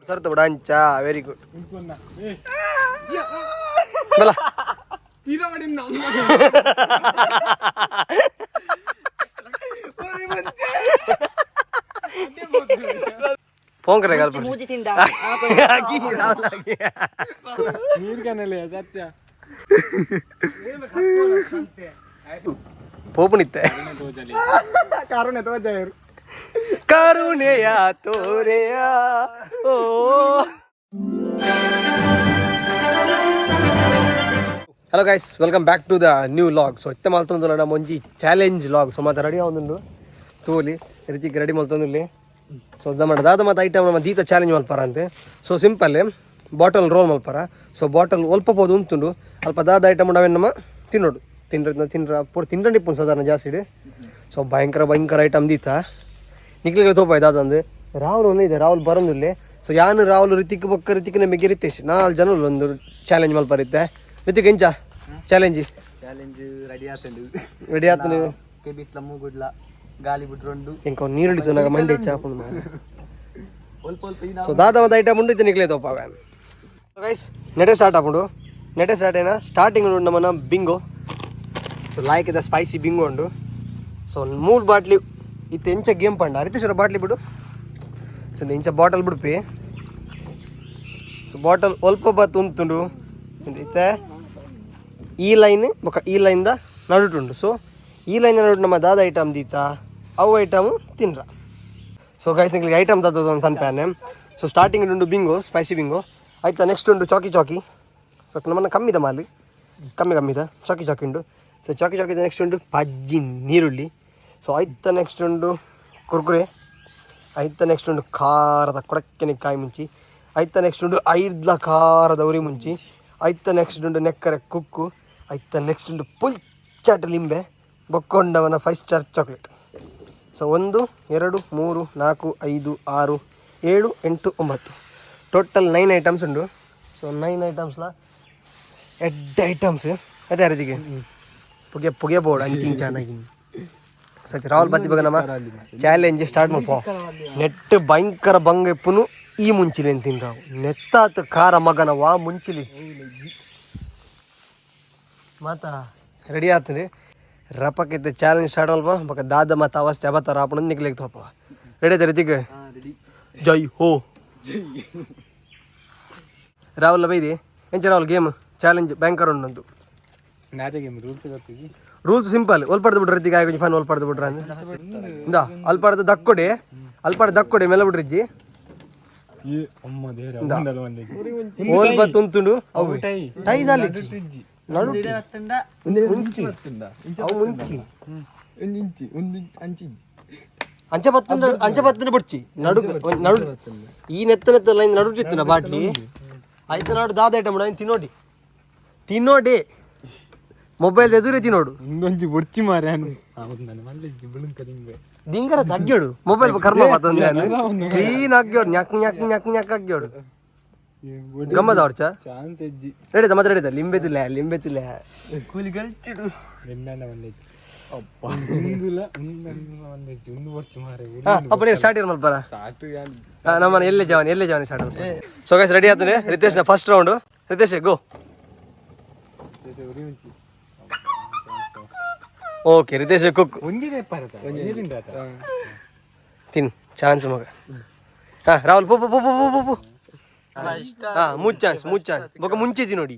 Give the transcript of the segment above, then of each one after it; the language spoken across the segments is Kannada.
ಸರ್ ತೋಡಂಚ ವೆರಿ ಗುಡ್ ಬಲ ಫೋನ್ ಕರೆ ಗಾಲ್ ಮೂಜಿ ತಿಂದ ನೀರ್ ಕನಲೆ ಸತ್ಯ ಪೋಪುನಿತ್ತೆ ಕಾರುಣೆ ತೋಜಾಯರು ಕರುಣೆಯ ತೋರೆಯ ಓ hello guys welcome back to the new vlog so ಇತ್ತ ಮಲ್ತೊಂದು ನಮ್ಮ ಒಂಜಿ ಚಾಲೆಂಜ್ ಲಾಗ್ ಸೊ ಮತ್ತೆ ರೆಡಿ ಆವೊಂದುಂಡು ತೋಲಿ ರೀತಿಗೆ ರೆಡಿ ಮಲ್ತೊಂದುಲ್ಲಿ ಸೊ ದಾದ ಮತ್ತು ಐಟಮ್ ನಮ್ಮ ದೀತ ಚಾಲೆಂಜ್ ಮಲ್ಪಾರ ಅಂತೆ ಸೊ ಸಿಂಪಲ್ ಬಾಟಲ್ ರೋಲ್ ಮಲ್ಪಾರ ಸೊ ಬಾಟಲ್ ಒಲ್ಪ ಪೋದು ಉಂಟುಂಡು ಅಲ್ಪ ದಾದ ಐಟಮ್ ಅವೇನು ನಮ್ಮ ತಿನ್ನೋಡು ತಿನ್ರ ತಿಂಡಿಪ್ಪು ಸಾಧಾರಣ ಜಾಸ್ತಿ ಸೊ ಭಯಂಕರ ಐಟಮ್ ದೀತ ನಿಕ್ಲಿಗೆ ತೋಪಾಯ್ತು ಅದಂದು ರಾಹುಲ್ ಒಂದು ಇದೆ ರಾಹುಲ್ ಬರೋದಿಲ್ಲ ಸೊ ಯಾನು ರಾಹುಲ್ ರಿತಿಕ್ ಬೊಕ್ಕ ರಿತಿಕ್ನ ಮೆಗ್ಗೆ ರಿತೇಶ್ 4 ಜನ ಒಂದು ಚಾಲೆಂಜ್ ಮಲ್ಪಾರಿದ್ದೆ ರಿತಿಕ್ ಎಂಚ ಚಾಲೆಂಜ್ ರೆಡಿ ಆತನು ಬಿಟ್ಲ ಮೂಗುಡ್ಲ ಗಾಲಿ ಬಿಟ್ಕೊಂಡು ಇಂಕ ನೀರುಳಿತು ನಾಗ ಮಂಡೆ ಚಾಪು ಸೊ ದಾದ ಮತ್ತು ಐಟಮ್ ಉಂಡು ಇದು ನಿಕ್ಲೇ ತೋಪ ಗೈಸ್ ನೆಟೆ ಸ್ಟಾರ್ಟ್ ಆಪುಂಡು ನೆಟೆ ಸ್ಟಾರ್ಟ್ ಏನ ಸ್ಟಾರ್ಟಿಂಗ್ ಉಂಡು ನಮ್ಮನ ಬಿಂಗೋ ಸೊ ಲೈಕ್ ಇದೆ ಸ್ಪೈಸಿ ಬಿಂಗೋ ಉಂಡು ಸೊ 3 ಬಾಟ್ಲಿ ಇತ್ತು ಎಂಚ ಗೇಮ್ ಪಂಡ ರಿತೇಶ್ವರ ಬಾಟ್ಲಿ ಬಿಡು ಸೊ ಇಂಚ ಬಾಟಲ್ ಬಿಡ್ಪಿ ಸೊ ಬಾಟಲ್ ಒಲ್ಪ ಬತ್ತು ಉಂಟುಂಡು ಇತ್ತೆ ಈ ಲೈನ್ ಬೊಕ್ಕ ಈ ಲೈನ್ದ ನಡುಟುಂಡು ಸೊ ಈ ಲೈನ್ ನಡುಟು ನಮ್ಮ ದಾದ ಐಟಮ್ ದೀತ ಅವು ಐಟಮು ತಿನ್ರ ಸೊ ಗೈಸ್ ನಿಂಗೆ ಐಟಮ್ ದಾದ ಒಂದು ತನ್ನ ಪ್ಯಾನೆ ಸೊ ಸ್ಟಾರ್ಟಿಂಗ್ ಉಂಡು ಬಿಂಗೋ ಸ್ಪೈಸಿ ಬಿಂಗೋ ಆಯ್ತಾ ನೆಕ್ಸ್ಟ್ ಉಂಡು ಚಾಕಿ ಸೊ ನಮ್ಮನ್ನ ಕಮ್ಮಿದ ಮಾಲಿ ಕಮ್ಮಿದ ಚಾಕಿ ಉಂಡು ಸೊ ಚಾಕಿ ನೆಕ್ಸ್ಟ್ ಉಂಡು ಪಜ್ಜಿ ನೀರುಳ್ಳಿ ಸೊ ಆಯ್ತಾ ನೆಕ್ಸ್ಟ್ ಉಂಡು ಕುರ್ಕುರೆ ಆಯ್ತಾ ನೆಕ್ಸ್ಟ್ ಉಂಡು ಖಾರದ ಕೊಡಕ್ಕೆನೆ ಕಾಯಿ ಮುಂಚಿ ಆಯ್ತಾ ನೆಕ್ಸ್ಟ್ ಉಂಡು 5 ಖಾರದ ಉರಿ ಮುಂಚಿ ಆಯ್ತಾ ನೆಕ್ಸ್ಟ್ ಉಂಡು ನೆಕ್ಕರೆ ಕುಕ್ಕು ಆಯ್ತಾ ನೆಕ್ಸ್ಟ್ ಉಂಡು ಪುಲ್ಚಾಟ ಲಿಂಬೆ ಬೊಕ್ಕೊಂಡವನ 5 star chocolate so 1 2 3 4 5 6 7 8 9 total 9 items ಉಂಡು ಸೊ 9 ಐಟಮ್ಸ್ಲ 8 ಐಟಮ್ಸ್ ಅದೇ ರೀತಿಗೆ ಪುಗೆ ಬೋರ್ಡ್ ಅಂಚಿಂಗ್ ಚೆನ್ನಾಗಿ ಸೊ ರಾಹುಲ್ ಬತ್ತಿ ಬಗ್ಗೆ ನಮ್ಮ ಚಾಲೆಂಜ್ ಸ್ಟಾರ್ಟ್ ಮಾಡ್ಕೊ ನೆಟ್ ಭಯಂಕರ ಬಂಗ ಎಪ್ಪುನು ಈ ಮುಂಚಿಲಿ ಅಂತ ತಿಂದ್ರಾವು ನೆತ್ತಾತ ಖಾರ ಮಗನ ವಾ ಮುಂಚಿಲಿ ಮಾತಾ ರೆಡಿ ಆಗ್ತದೆ ರಪಕ್ಕೆ ಚಾಲೆಂಜ್ ಸ್ಟಾರ್ಟ್ ಅಲ್ವಾ ಬಕ್ಕ ದಾದ ಮತ್ತು ಅವಸ್ಥೆ ಅವತ್ತ ರಾಪಣ ನಿಕ್ಲಿಕ್ಕೆ ತೋಪ ರೆಡಿ ಆಯ್ತಾ ರೀತಿಗೆ ಜೈ ಹೋ ರಾಹುಲ್ ಬೈದಿ ಎಂಚ ರಾಹುಲ್ ಗೇಮ್ ಚಾಲೆಂಜ್ ಭಯಂಕರ ಉಂಟು ರೂಲ್ಸ್ ಸಿಂಪಲ್ ಒಲ್ಪಡ್ದು ಬಿಡ್ರಿ ರೀತಿಗೆ ಆಗಿ ಫನ್ ಒಲ್ಪಡ್ದು ಬಿಡ್ರ ಇಂದ ಅಲ್ಪಡ್ದು ದಕ್ಕೊಡಿ ಮೇಲೆ ಬಿಡ್ರಿಜ್ಜಿ ಓಲ್ ಬತ್ ಉಂಟುಂಡು ಅವು ಟೈದಲ್ಲಿ ಅಂಚೆ ಬತ್ತಂಡ ಬಿಡ್ಚಿ ನಡು ಈ ನೆತ್ತ ಲೈನ್ ನಡುಟಿತ್ತು ಬಾಟ್ಲಿ ಆಯ್ತು ನಾಡು ದಾದ ಐಟಮ್ ತಿನ್ನೋಡಿ ಮೊಬೈಲ್ ಎದುರೇ ತಿನ್ನೋಡು ಬುಡ್ಚಿ ಮಾರ ದಿಂಗರ ತಗ್ಗೋಡು ಮೊಬೈಲ್ ಕರ್ಮ ಕ್ಲೀನ್ ಆಗ್ಯೋಡು ಞಕ್ ಆಗ್ಯೋಡು ಗಮ್ಮತ್ ಅವ್ರಚ ರೆಡಿದ ಮತ್ತೆ ರೆಡಿದ ಲಿಂಬೆತಿಲ್ಲ ಕೂಲಿ ಕಳಿಚಿಡು ಅಪ್ಪ ನೀವು ಸ್ಟಾರ್ಟ್ ಇರ್ ಮಲ್ಪಾರ ನಮ್ಮನೆ ಎಲ್ಲೇ ಜವಾನಿ ಸ್ಟಾರ್ಟ್ ಸೊ ಗೈಸ್ ರೆಡಿ ಆದ್ರೆ ರಿತೇಶ್ನ first round Ritesh go okay Ritesh ಕುಕ್ ತಿನ್ ಚಾನ್ಸ್ ಮಗ ಹಾ ರಾಹುಲ್ ಪೂ ಹಾ ಮೂರ್ ಚಾನ್ಸ್ ಬೊಕ್ಕ ಮುಂಚೆ ನೋಡಿ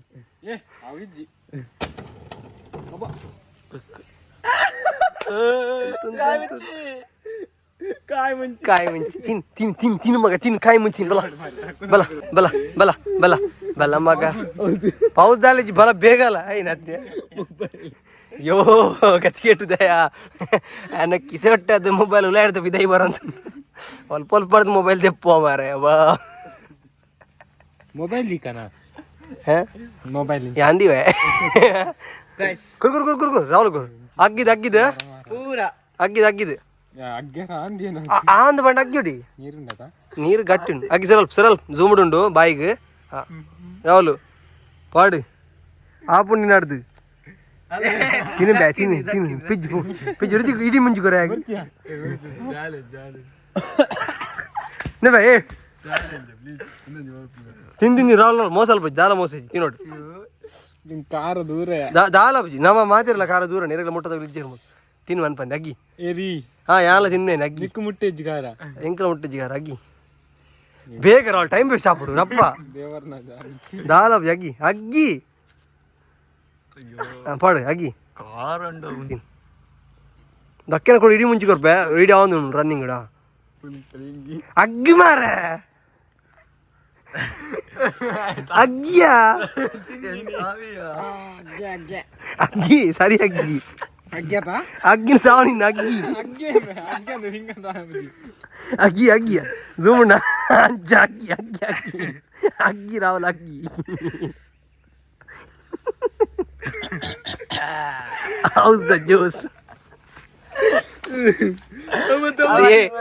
ಕಾಯಿ ಮುಂಚಿ ತಿನ್ ಮಗ ತಿನ್ ಕಾಯಿ ಮುಂಚಿ ಬಲ ಮಗ ಪೌಸ್ ದಾಲೇಜಿ ಬಲ ಬೇಗಲ್ಲ ಏನತ್ತೆ ಯೋ ಗತಿ ಕೆಟ್ಟದಯಾ ಅನ್ನ ಕಿಸೆ ಹೊಟ್ಟೆ ಅದು ಮೊಬೈಲ್ ಉಲಾಡ್ದು ಬಿದೈ ಬರೋಂತ ಒಲ್ಪಡ್ದು ಮೊಬೈಲ್ ತೆಪ್ಪೋ ಮಾರೆ ಬಾ ಮೊಬೈಲ್ ಲೀಕನಾ ಮೊಬೈಲ್ ಯಾಂದಿವೆ ಕುರ್ಕುರ್ ರಾಹುಲ್ ಗುರು ಅಗ್ಗಿದ ಪೂರಾ ಅಗ್ಗಿದ ಆಂದ ಬಂಡ ಅಗ್ಗಿಡಿ ನೀರು ಗಟ್ಟಿ ಉಂಟು ಅಗ್ಗಿ ಸರಲ್ ಜೂಮ್ಡ್ ಉಂಡು ಬಾಯಿಗೆ ರಾಹುಲ್ ಪಾಡು ಆಪು ನೀನಾಡ್ದು ತಿನ್ನು ಪಿಜ್ಜು ರುಚಿ ಇಡೀ ಮುಂಚೆ ಕೊರೆ ಆಗಿ ಬೇ ತಿಂದು ರಾಹುಲ್ ಮೋಸಲ್ ಬಜ್ಜಿ ದಾಲ ಮೋಸ ತಿನ್ನೋಡು ಖಾರ ದೂರ ದಾಲ ಬಜ್ಜಿ ನಮ್ಮ ಮಾತಿರಲ್ಲ ಖಾರ ದೂರ ನೆರೆಲ್ಲ ಮುಟ್ಟದಾಗ ಇಜ್ಜೆ ತಿನ್ನು ಅನ್ಪಂದೆ ಅಗ್ಗಿ ಹಾ ಯಾಲ ತಿನ್ನೇನೆ ಅಗ್ಗಿ ಮುಟ್ಟೆಜ್ಜಿ ಖಾರ ಎಂಕಲ ಮುಟ್ಟಿಜ್ಜಿ ಖಾರ ಅಗ್ಗಿ ಬೇಗ ರಾಹುಲ್ ಟೈಮ್ ವೇಸ್ಟ್ ಆಗ್ಬಿಡು ರಪ್ಪ ದಾಲ ಬಜ್ಜಿ ಅಗ್ಗಿ ಅಗ್ಗಿ ಪಾಡು ಅಗ್ಗಿ ದಕ್ಕಿನ ಕೂಡ ಇಡೀ ಮುಂಚೆ ಕೊರ್ಪೆ ಇಡೀ ಅವನು ರನ್ನಿಂಗ್ ಇಡ ಅಗ್ಗಿ ಮಾರ ಅಗ್ಗಿಯ ಅಗ್ಗಿ ಸರಿ ಅಗ್ಗಿ ಅಗ್ಗಿನ ಸಾವಣಿನ ಅಗ್ಗಿ ಅಗ್ಗಿ ಅಗ್ಗಿಯ ಜೂಮಣ್ಣ ಅಜ್ಜ ಅಗ್ಗಿ ಅಗ್ಗಿ ಅಗ್ಗಿ ಅಗ್ಗಿ ರಾಹುಲ್ ಅಗ್ಗಿ ಹೌಸ್ ದ ಜ್ಯೂಸ್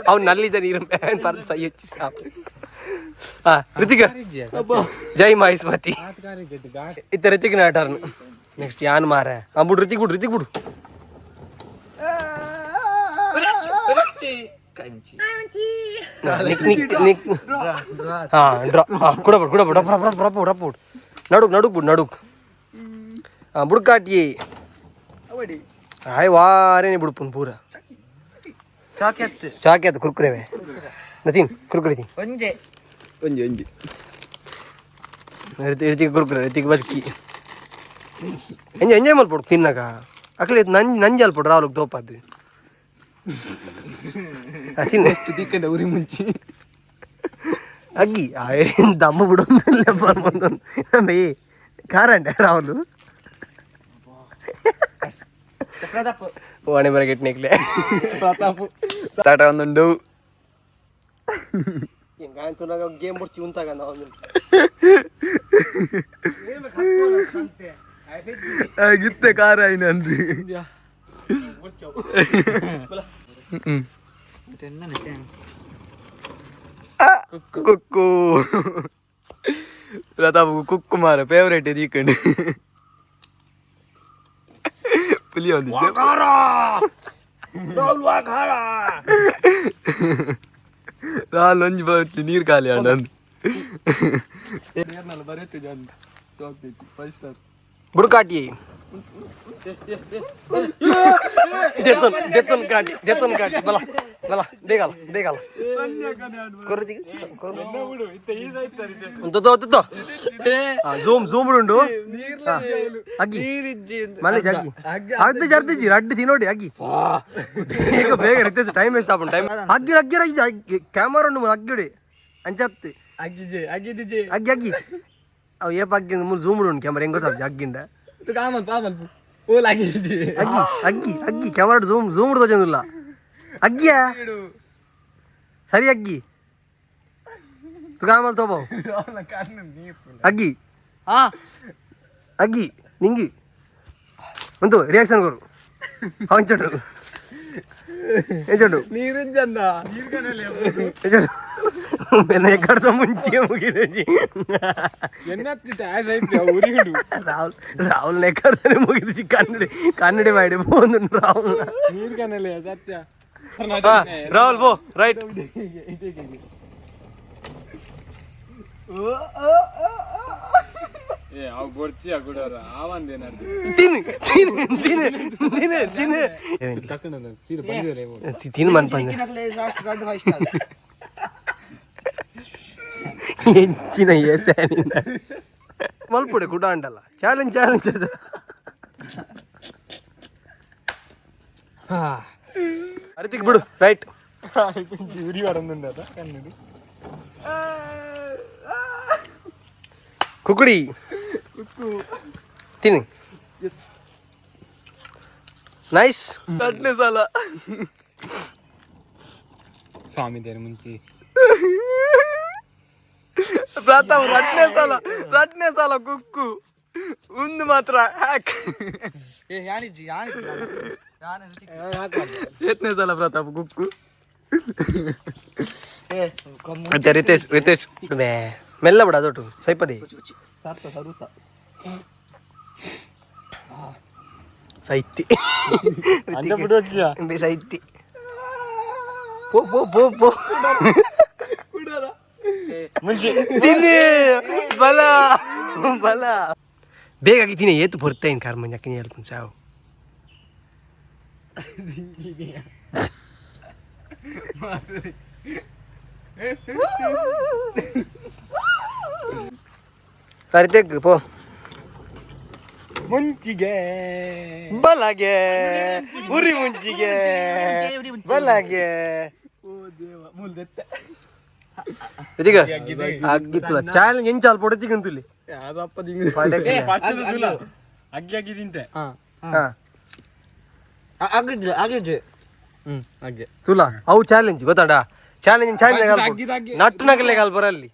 ಅವ್ನು ನಲ್ಲಿದ್ದ ನೀರು ಪರ್ದು ಸೈ ಹೆಚ್ಚಿ ಸಾಕು ರಿತಿಕ ಜೈ ಮಹೇಶ್ಮತಿ ಇತ್ತ ರಿತಿಕ್ ನಾಟರ್ನು ನೆಕ್ಸ್ಟ್ ಯಾನ್ ಮಾರ ಬಿಡು ರಿತಿಕ್ ಬಿಡು ರಿತಿಕ್ ಬಿಡು ಕುಡಬಿಡು ನಡುಕ್ ಬಿಡು ನಡುಕ್ ಬುಡ್ಕಾಟಿ ಆಯ್ ವಾರೇನೆ ಬಿಡುಪುನ್ ಪೂರ ಚಾಕ್ಯಾತ್ ಕುರ್ಕುರೆವೆ ನತೀನ್ ಕುರ್ಕುರೆ ತಿನ್ ಒಂಜೆ ರಿತಿಗೆ ಕುರ್ಕುರೆ ರಿತಿಗೆ ಬದುಕಿ ಎಂಜಾಯ್ ಮಲ್ಪಡು ತಿನ್ನಕ ಅಕ್ಲೆ ನಂಜಿ ಅಲ್ಪಡು ರಾಹುಲ್ ತೋಪದ್ದು ಎಷ್ಟು ದಿಕ್ಕಂಡ ಉರಿ ಮುಂಚಿ ಅಗ್ಗಿ ದಮ್ಮ ಬಿಡೊಂದಿಲ್ಲ ಬಂದೊಂದು ಕಾರಂಡೆ ರಾಹುಲ್ ಓಣೆ ಬರಗೆಟ್ ನೆಕ್ಲೆ ತಾಟ ಒಂದುಂಡು ಗೇಮ್ ಬಿಡ್ಚಿ ಉಂತಾಗ ಗಿತ್ತೆ ಕಾರ ಐನಂದು ಕುಕ್ಕು ಪ್ರತಾಪ್ ಕುಕ್ಕು ಮಾರ ಫೇವ್ರೇಟ್ ಇದೀಕಂಡು ಪುಲಿ ಒಂದು ರಾಹುಲ್ ಒಂಜಿ ಬಟ್ಲಿ ನೀರು ಖಾಲಿ ಆಡಂದು ಬುಡ್ಕಾಟಿ ದೇತನ್ ಕಾಟಿ ಬಲ ಬಲ ಬೇಗಲ್ಲ ಬೇಗಲ್ಲ ಜೂಮ್ ಉಂಡು ಅಗ್ಗಿ ಮಳೆ ಅಗ್ಗಿ ಅರ್ಧ ಜರ್ದಿಜ್ಜಿ ಅಡ್ಡಿ ತಿನ್ನೋಡಿ ಅಗ್ಗಿ ಬೇಗ ಬೇಗ ರಿತೇಶ್ ಟೈಮ್ ವೇಸ್ಟ್ ಆಗ್ಬಿಟ್ಟು ಟೈಮ್ ಅಗ್ಗಿ ಅಗ್ಗಿ ಕ್ಯಾಮರಾ ಉಂಡು ಅಗ್ಗಿಡಿ ಅಂಚತ್ತೆ ಅಗ್ಗಿ ಅಗ್ಗಿ ಅಗ್ಗಿ ಅವು ಏಪ ಅಗ್ಗಿ ಮುಂದೆ ಜೂಮ್ ಉಂಡು ಕ್ಯಾಮರಾ ಹೆಂಗ್ ಗೊತ್ತಾಗ್ತದೆ ಅಗ್ಗಿಂದ ಅಗ್ಗಿ ಅಗ್ಗಿ ಅಗ್ಗಿ ಕ್ಯಾಮರಾ ಜೂಮ್ ತೋಜಂದಿಲ್ಲ ಅಗ್ಗಿಯ ಸರಿ ಅಗ್ಗಿ ತುಗಾಮಲ್ ತೋಬೋ ಅಗ್ಗಿ ಅಗ್ಗಿ ನಿಂಗಿ ಒಂದು ರಿಯಾಕ್ಷನ್ ಕೊರು ಹಂಚು ಎಂಚು ನೀರಿಂಜನ್ನ ಎಕ್ಕಡ್ತ ಮುಂಚೆ ಮುಗಿದೆ ರಾಹುಲ್ ನೆಕ್ಕಡ್ತಾನೆ ಮುಗಿದು ಕನ್ನಡಿ ಮಾಡಿ ಬಂದು ರಾಹುಲ್ ನೀರ್ ಕನಲೆ ಸತ್ಯ ರಾಹುಲ್ ಬೋ ರೈಟ್ ಅವು ಬೊರ್ಚಿಯ ಗುಡೋರ ಆವಂದೇನಾರ್ದು ತಿನ್ ಮನ್ಪಂದೆ ಹೆಚ್ಚಿನ ಏಸಾನಿಂದ ಮಲ್ಪುಡೆ ಕೂಡ ಅಂಟಲ್ಲ ಚಾಲೆಂಜ್ ಅದು ಅರಿತಿಗೆ ಬಿಡು ರೈಟ್ ಉರಿ ಬರಂದುಂಡ ಅದ ಕನ್ನಡಿ ಕುಕ್ಕುಡಿ ತಿನ್ನಿ ನೈಸ್ ಎರಡನೇ ಸಲ ಸ್ವಾಮಿ ದೇವ್ರ ಮುಂಚೆ ಪ್ರಥಮ ಎರಡನೇ ಸಲ ಕುಕ್ಕು ಒಂದು ಮಾತ್ರ ಹ್ಯಾಕ್ ಎತ್ತನೇ ಸಲ ಪ್ರತಾಪ್ ಕುಕ್ಕು ಮತ್ತೆ ರಿತೇಶ್ ಮೆಲ್ಲ ಬಿಡ ಅದೊಟ್ಟು ಸೈಪದಿ ಸೈತಿ ಸೈತಿ ಪೋ ತಿನ್ನಿ ಬಲ ಬಲ ಬೇಗಾಗಿ ತಿನ್ನಿ ಏತು ಬರ್ತೇನೆ ಕಾರ್ ಮಂಜ ಅಕ್ಕನಿ ಹೇಳ್ಕೊಂಡು ಸಾವು ಕರಿತೆಗ್ ಪೋ ಮುಂಚಿಗೆ ಬಲಗೆ ಉರಿ ಮುಂಚಿಗೆ ಬಲಗೆ ಇದೀಗ ಆಗಿತ್ತು ಚಾಲೆಂಜ್ ಹೆಂಗ್ ಚಾಲ್ ಪೊಡ ತಿಂತುಲಿ ಅಗ್ಗಿ ಅಗ್ಗಿ ತಿಂತೆ ತುಲಾ ಅವು ಚಾಲೆಂಜ್ ಗೊತ್ತಾಡ ಚಾಲೆಂಜ್ ಚಾಲೆಂಜ್ ನಟ್ಟು ನಗಲೆ ಕಾಲ್ ಬರಲ್ಲಿ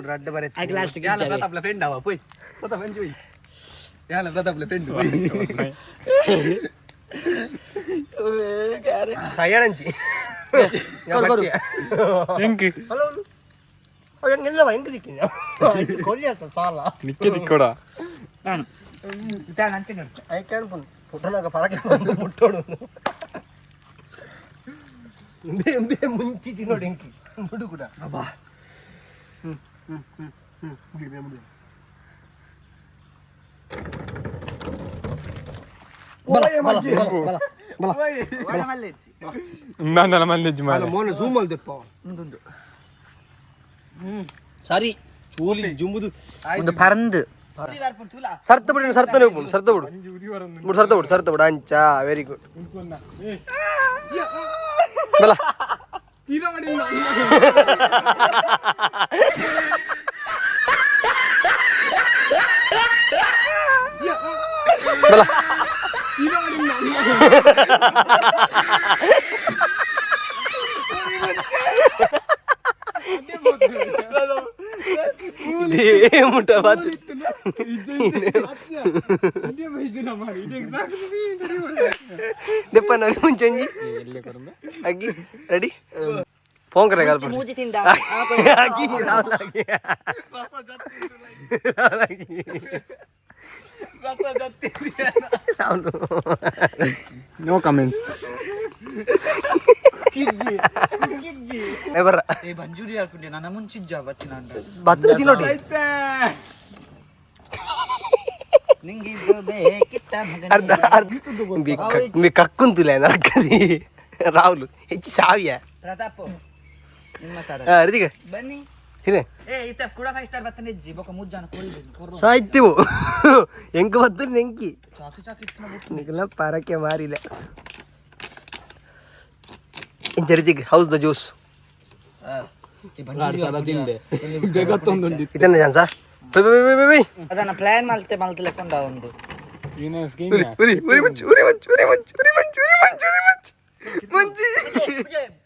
ಅಡ್ಡ ಬರ ಫ್ರೆಂಡ್ ಅವ ಪೋಯ್ ಅಯ್ಯಣಂಚಿ ಕೊಲ್ಲಿ ಅಂತ ಸಾಲ ನಿಕ್ಕೆ ದಿಕ್ಕೋಡ ಪುಟ್ಟನಾಗ ಪರಕೆ ಬಂದು ಮುಟ್ಟೋಡು ಮುಂಚಿತಿ ನೋಡಿ ಎಂಕಿ ಮುಡು ಕೂಡ ಅಬ್ಬಾ ಸರಿ ಚೂಲಿ ಜುಂಬುದು ಒಂದು ಪರಂದು ಸರ್ತ ಬಿಡಿ ಸರ್ತ ಬಿಡು ಸರ್ತ ಬಿಡು ಸರ್ತ ಬಿಡು ಸರ್ತ ಬಿಡು ಅಂಚ ವೆರಿ ಗುಡ್ ಬಲ ಬಲ ಮುಟ್ಟ ಬಾತ್ ದೆಪ್ಪ ನರಿ ಮುಂಚಂಜಿ ಅಗ್ಗಿ ರೆಡಿ ಪೋಂಕರೆ ಗಲ್ಪ ಅಗ್ಗಿ ರಾವಲಾಗಿ ನೋ ಕಮೆಂಟ್ಸ್ ಬರ್ರ ಬಂಜೂರಿ ಹಾಕೊಂಡೆ ನನ್ನ ಮುಂಚಿಜ್ಜ ಬತ್ತಿನ ಭದ್ರ ತಿನ್ನೋಡಿ ನಿಂಗೆ ಇದು ಬೇಕಿತ್ತ ಅರ್ಧ ಅರ್ಧ ಕಕ್ಕುಂತಿಲ್ಲ ನರಕದಿ ರಾಹುಲ್ ಹೆಚ್ಚು ಸಾವಿಯ ಪ್ರತಾಪ್ ನಿಮ್ಮ ಸರ ರಿದಿಗ ಬನ್ನಿ ತಿನ್ನೆ ಏ ಇತ್ತ ಕೂಡ 5 ಸ್ಟಾರ್ ಬತ್ತನೆ ಜಿ ಬೊಕ ಮುಜ್ಜಾನ ಕೊರಿದೆ ಸಾಯ್ತಿವು ಎಂಕ ಬತ್ತರಿ ನೆಂಕಿ ಚಾಕಿ ಚಾಕಿ ಇತ್ತನ ಬಿಟ್ಟು ನಿಗಲ ಪರಕೆ ಮಾರಿಲ್ಲ ಇಂಚರಿದಿಗ್ ಹೌಸ್ ದ ಜ್ಯೂಸ್ ಈ ಬಂಜೂರಿ ಸಲ ತಿಂದೆ ಜಗತ್ತೊಂದೊಂದು ಇದನ್ನ ಜಾನ್ಸ ಬೈ ಅದನ್ನ ಪ್ಲಾನ್ ಮಲ್ತೆ ಲೆಕ್ಕೊಂಡ ಒಂದು ಏನೇ ಸ್ಕೀಮ್ ಉರಿ ಉರಿ ಮಂಚು ಉರಿ ಮಂಚು ಉರಿ ಮಂಚು ಉರಿ ಮಂಚು ಉರಿ ಮಂಚು ಉರಿ ಮಂಚು ಮಂಚಿ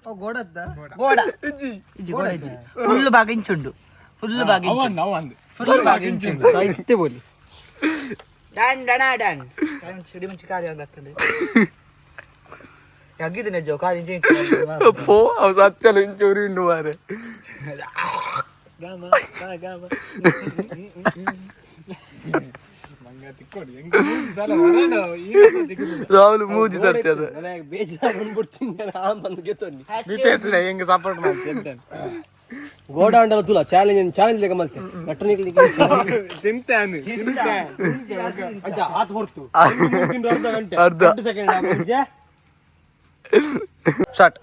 ಓ ಗೋಡದ್ದ ಗೋಡ ಇಜ್ಜಿ ಗೋಡ ಇಜ್ಜಿ ಫುಲ್ ಬಾಗಿಂಚುಂಡು ಫುಲ್ ಬಾಗಿಂಚುಂಡು ಅವಂದು ಫುಲ್ ಬಾಗಿಂಚುಂಡು ಸಾಹಿತ್ಯ ಬೋಲಿ ಡನ್ ಡಣ ಡನ್ ಸಿಡಿ ಮಂಚಿ ಕಾರ್ಯ ಅಂದಾಗ್ತದೆ ಯಾಗಿದ್ದು ನೆಜ್ಜೋ ಕಾರ್ಯ ಇಂಚೆ ಪೋ ಅವ್ ಸತ್ಯಲು ಇಂಚು ಉರಿ ಉಂಡು ಮಾರೆ ಗಾಮ ಗಾಮ ಮಂಗ ತಿಕ್ಕೋಡಿ ಹೆಂಗ ಸಾಲ ವರಣ ರಾಹುಲ್ ಮೂಜಿ ಸತ್ಯ ಅದು ನನಗೆ ಬೇಜಾರು ಬಂದ್ಬಿಡ್ತೀನಿ ನಾನು ಬಂದು ಗೆತ್ತೋನಿ ನಿತೇಶ್ಲೆ ಹೆಂಗ ಸಪೋರ್ಟ್ ಮಾಡ್ತಿದ್ದೆ ಗೋಡ ಅಂಡಲ ತುಲ ಚಾಲೆಂಜ್ ಲೆಕ್ಕ ಮಲ್ತೆ ನಟ್ಟು ನಿಕ್ಲಿಕ್ಕೆ ತಿಂತೆ ಅನ್ನು ತಿಂತೆ ಅಂಚ ಆತ್ ಹೊರ್ತು ಅರ್ಧ ಗಂಟೆ ಅರ್ಧ. 10 ಸೆಕೆಂಡ್ ಸ್ಟಾರ್ಟ್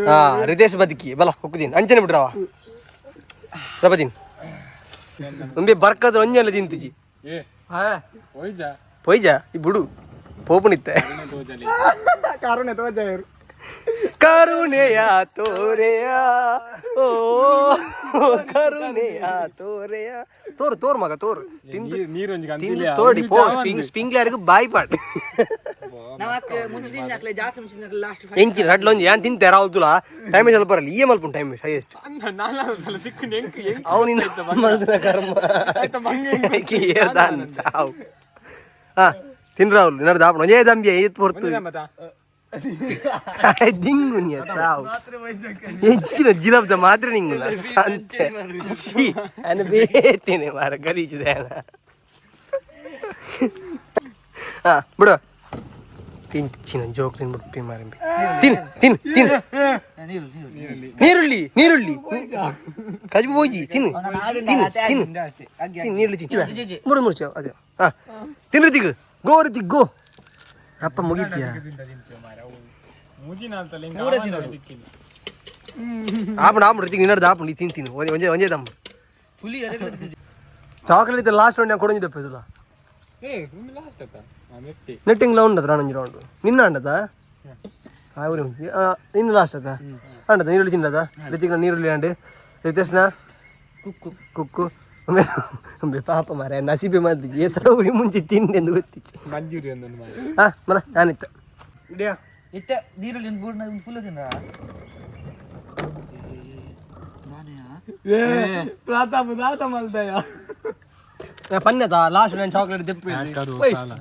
ಹಾ ರಿತೇಶ್ ಬದುಕಿ ಬಲ ಹೊಕ್ಕುದೀನ್ ಅಂಚನೆ ಬಿಡ್ರವ ರಬದೀನ್ ಒಂಬೆ ಬರ್ಕದ ಒಂಜಲ್ಲ ತಿಂತಿಜಿ ಏ ಹೋಯ್ಜಾ ಪೊಯ್ಜ ಈ ಬಿಡು ಪೋಪುನಿತ್ತೆ ತೋಜಲಿ ಕಾರುಣ್ಯ ತೋಜಾಯರು ಕರುಣೆಯ ತೋರೆಯ ಓ ಕರುಣೆಯ ತೋರೆಯ ತೋರು ತೋರು ಮಗ ತೋರು ತಿಂದು ನೀರೊಂಜಿ ತಿಂದು ತೋಡಿ ಪೋ ಸ್ಪಿಂಗ್ಲರ್ಗೆ ಬಾಯಿ ಪಾಡ್ ನಮಕ್ಕೆ ಮುಂಚಿನ ಹಾಕ್ಲೆ ಜಾಸ್ತಿ ಮುಂಚಿನ ಲಾಸ್ಟ್ ಎಂಕಿ ರಡ್ಲೊಂಜಿ ಏನ್ ತಿಂತೆ ರಾಹುಲ್ ತುಲ ಟೈಮ್ ಸ್ವಲ್ಪ ಬರಲ್ಲ ಈ ಮಲ್ಪ ಟೈಮ್ ಹೈಯೆಸ್ಟ್ ನಾಲ್ಕು ಸಲ ತಿಕ್ಕು ನೆಂಕು ಹೆಂಗ್ ಅವನಿನ ಮನದ ಕರ್ಮ ಸಾವು ಹಾ ತಿನ್ ರಾಹುಲ್ ನಡ್ದು ಆಪಣ ಒಂದೇ ದಂಬಿಯ ಎತ್ತು ಹೊರ್ತು ದಿಂಗುನಿಯ ಸಾವು ಹೆಚ್ಚಿನ ಜಿಲಬ್ದ ಮಾತ್ರ ನಿಂಗುನ ಸಂತೆ ಅನ್ನ ಬೇತೇನೆ ಮಾರ ಗಲೀಜಿದೆ ಹಾ ಬಿಡು ತಿಂಚಿನ ಜೋಕ್ಲಿನ ಮುಪ್ಪಿ ಮಾರಿ ತಿನ್ ತಿನ್ ತಿನ್ ನೀರುಳ್ಳಿ ನೀರುಳ್ಳಿ ಕಜಿ ಹೋಗಿ ತಿನ್ನು ತಿನ್ನು ತಿನ್ನು ತಿನ್ನು ನೀರುಳ್ಳಿ ತಿನ್ನು ಮುರು ಮುರ್ಚು ಅದೇ ಹಾ ತಿನ್ ರಿತಿಗ್ ಗೋ ರಿತಿಗ್ ಗೋ ಅಪ್ಪ ಮುಗಿತೀಯಾ ಆಪಣ ಆಪಣ ರಿತಿಗ್ ನಿನ್ನಡ್ದು ಆಪಣ ನೀ ತಿಂತೀನಿ ಒಂದೇ ಒಂದೇ ತಮ್ಮ ಚಾಕ್ಲೇಟ್ ಲಾಸ್ಟ್ ರೌಂಡ್ ನಾನು ಕೊಡೋದಿದ್ದಪ್ಪ ಇದಲ್ಲ ನೆಟ್ಟಿಂಗ್ಲ ఉండదు రాను రౌండ్ నిన్న అండదా నిన్న లాస్ట్ అదా అండదా నీరుಳ್ಳಿ తిన్నదా రితిక్ నీరుಳ್ಳಿ అండి రితేష్ನ ಕುಕ್ಕು ಪಾಪ ಮಾರ ನಸೀಬೆ ಮಾಡಿ ಏ ಸಲ ಉರಿ ಮುಂಚೆ ತಿಂಡಿ ಎಂದು ಗೊತ್ತಿಚ್ಚು ಹಾ ಮನ ನಾನಿತ್ತ ಇಡಿಯಾ ಇತ್ತ ನೀರುಳ್ಳಿ ಒಂದು ಬೂರ್ನ ಒಂದು ಫುಲ್ ತಿಂದ ಪ್ರಾತಾಪ ದಾತ ಮಲ್ದಯ ಪನ್ಯತಾ ಲಾಸ್ಟ್ ನಾನು ಚಾಕ್ಲೇಟ್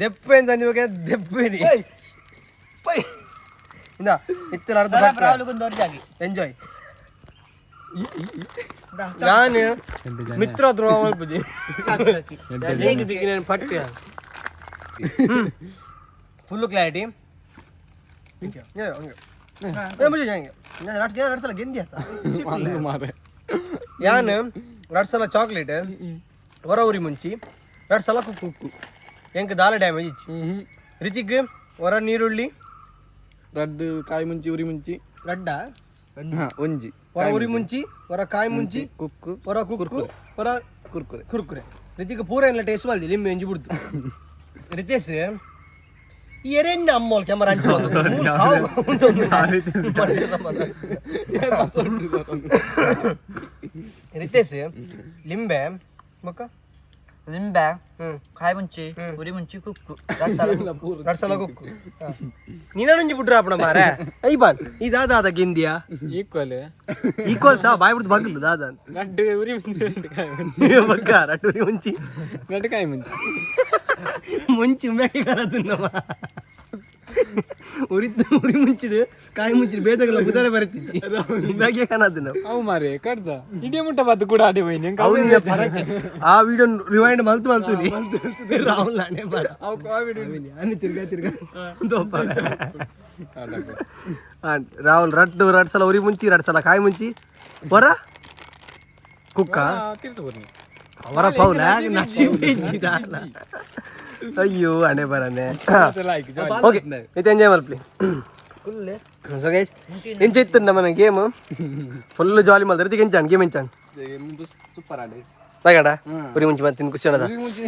ದೆಪ್ಪೆ ಅಂತ ನಿಮಗೆ ದೆಪ್ಪೇನಿ ಇಂದ ಇತ್ತರ ಅರ್ಧ ಎಂಜಾಯ್ ನಾನು ಮಿತ್ರ ದ್ರೋಹ ಮಲ್ಪುಜಿ ಪಟ್ಟಿ ಫುಲ್ಲು ಕ್ಲಾರಿಟಿ ಎರಡು ಸಲ ಗೆಂದಿ ಯಾನು ಎರಡು ಸಲ ಚಾಕ್ಲೇಟ್ ಹೊರ ಉರಿ ಮುಂಚಿ ಎರಡು ಸಲ ಕುಕ್ಕು ಉಕ್ಕು ಎಂಕ ದಾಲ ಡ್ಯಾಮೇಜ್ ಇಚ್ಚಿ ರಿತಿಕ್ ಹೊರ ನೀರುಳ್ಳಿ ರಡ್ಡು ಕಾಯಿ ಮುಂಚಿ ಉರಿ ಮುಂಚಿ ರಡ್ಡ ಒಂಜಿ ಹೊರ ಉರಿ ಮುಂಚಿ ಹೊರ ಕಾಯಿ ಮುಂಚಿ ಕುಕ್ಕು ಹೊರ ಕುಕ್ಕು ಹೊರ ಕುರ್ಕುರೆ ಕುರ್ಕುರೆ ರಿತಿಕ್ ಪೂರ ಎಲ್ಲ ಟೇಸ್ಟ್ ಬಲ್ದಿ ಲಿಂಬೆ ಎಂಜಿ ಬಿಡ್ತು ರಿತೇಶ್ ಎರೆನ್ನ ಅಮ್ಮೋಲ್ ಕ್ಯಾಮರಾ ರಿತೇಶ್ ಲಿಂಬೆ ಮಕ್ಕ ಲಿಂಬೆ ಕಾಯಿ ಮುಂಚಿ ಉರಿ ಮುಂಚಿ ಕುಕ್ಕು ಎರಡು ಸಲ ಕುಕ್ಕು ನೀನೊಂಜಿ ಬಿಟ್ರ ಅಪ್ಪಣ ಮಾರ ಐ ಬಾನ್ ಈ ದಾದ ಗೆಂದಿಯಾ ಈಕ್ವಲ್ ಸಾ ಬಾಯ್ ಬಿಡ್ದು ಬಗ್ಲು ದಾದ ಬಗ್ಗ ರಟ್ಟು ಉರಿ ಮುಂಚಿ ಕಾಯಿ ಮುಂಚಿ ಮುಂಚಿ ಮೇಕೆ ಕರದನ್ನವ ಉರಿ ಮುಂಚಿಡು ಕಾಯಿ ಮುಂಚಿಡು ಬೇದಾಗಲ್ಲ ಬುಧಾರೆ ಬರುತ್ತಿದ್ದಿ ಬ್ಯಾಗೆ ಕಾಣದ್ದು ನಾವು ಅವು ಮಾರೆ ಕಡ್ದ ಇಡೀ ಮುಟ್ಟ ಬದ್ದು ಕೂಡ ಆಡಿ ಹೋಯ್ನಿ ಅವ್ನಿನ ಪರಕ್ಕೆ ಆ ವಿಡಿಯೋ ರಿವೈಂಡ್ ಮಲ್ತುನಿ ರಾಹುಲ್ ನಾನೇ ಬರ ಅನಿ ತಿರ್ಗಾ ದೋಪ ರಾಹುಲ್ ಎರಡು ಸಲ ಉರಿ ಮುಂಚಿ ಎರಡು ಸಲ ಕಾಯಿ ಮುಂಚಿ ಹೊರ ಕುಕ್ಕ ಅವರ ಪೌಲ ನಸೀಬ್ ಇದ್ದಿದ್ದಲ್ಲ ಅಯ್ಯೋ ಹಣೆ ಬರನೆ ಓಕೆ ಇದು ಎಂಜಾಯ್ ಮಲ್ಪ್ಲಿ ಸೊ ಗೈಸ್ ಎಂಚ ಇತ್ತು ನಮ್ಮನ ಗೇಮ್ ಫುಲ್ ಜಾಲಿ ಮಲ್ದ ರೀತಿ ಎಂಚಾನ್ ಗೇಮ್ ಎಂಚಾನ್ ಸೂಪರ್ ಆಡಿ ರಾಗಡ ಉರಿ ಮುಂಚಿ ಮತ್ತೆ ಖುಷಿ ಅದ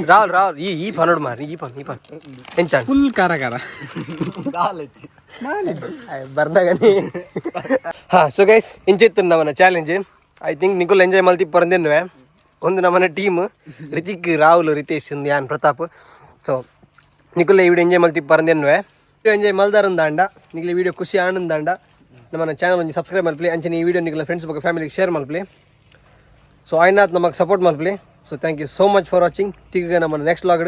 ರಾಹುಲ್ ಈ ಪಾನ್ ನೋಡು ಮಾರಿ ಈ ಪಾನ್ ಎಂಚಾನ್ ಫುಲ್ ಕಾರ ಬರ್ದಾಗನಿ ಹಾ ಸೊ ಗೈಸ್ ಎಂಚ ಇತ್ತು ನಮ್ಮನ ಚಾಲೆಂಜ್ ಐ ಥಿಂಕ್ ನಿಕುಲ್ ಎಂಜಾಯ್ ಮಲ್ತಿ ಪರಂದೇನುವೆ ಒಂದು ನಮ್ಮನ ಟೀಮ್ ರಿತಿಕ್ ರಾಹುಲ್ ರಿತೇಶ್ ಯಾನ್ ಪ್ರತಾಪ್ ಸೊ ನಿಕುಲ್ ಈ ವಿಡಿಯೋ ಎಂಜಾಯ್ ಮಲ್ತಿ ಪರಂದೇನುವೆ ಎಂಜಾಯ್ ಮಲ್ದಾರಂದಾಂಡ ನಿಖಿಲ್ ಈ ವಿಡಿಯೋ ಖುಷಿ ಆನಂದಾಂಡ ನಮ್ಮ ಚಾನಲ್ ಒಂದು ಸಬ್ಸ್ಕ್ರೈಬ್ ಮಲ್ಪಲಿ ಅಂಚನೆ ಈ ವಿಡಿಯೋ ನಿಖಿಲ್ ಫ್ರೆಂಡ್ಸ್ ಬಗ್ಗೆ ಫ್ಯಾಮಿಲಿಗೆ ಶೇರ್ ಮಲ್ಪಲಿ ಸೊ ಆಯ್ನಾತ್ ನಮಗೆ ಸಪೋರ್ಟ್ ಮಲ್ಪಲಿ so thank you so much for watching ತಿರ್ಗ ನಮ್ಮ ನೆಕ್ಸ್ಟ್ ವ್ಲಾಗ್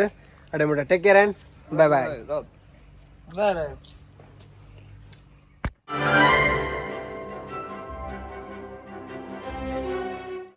ಅಡೆ take care and bye bye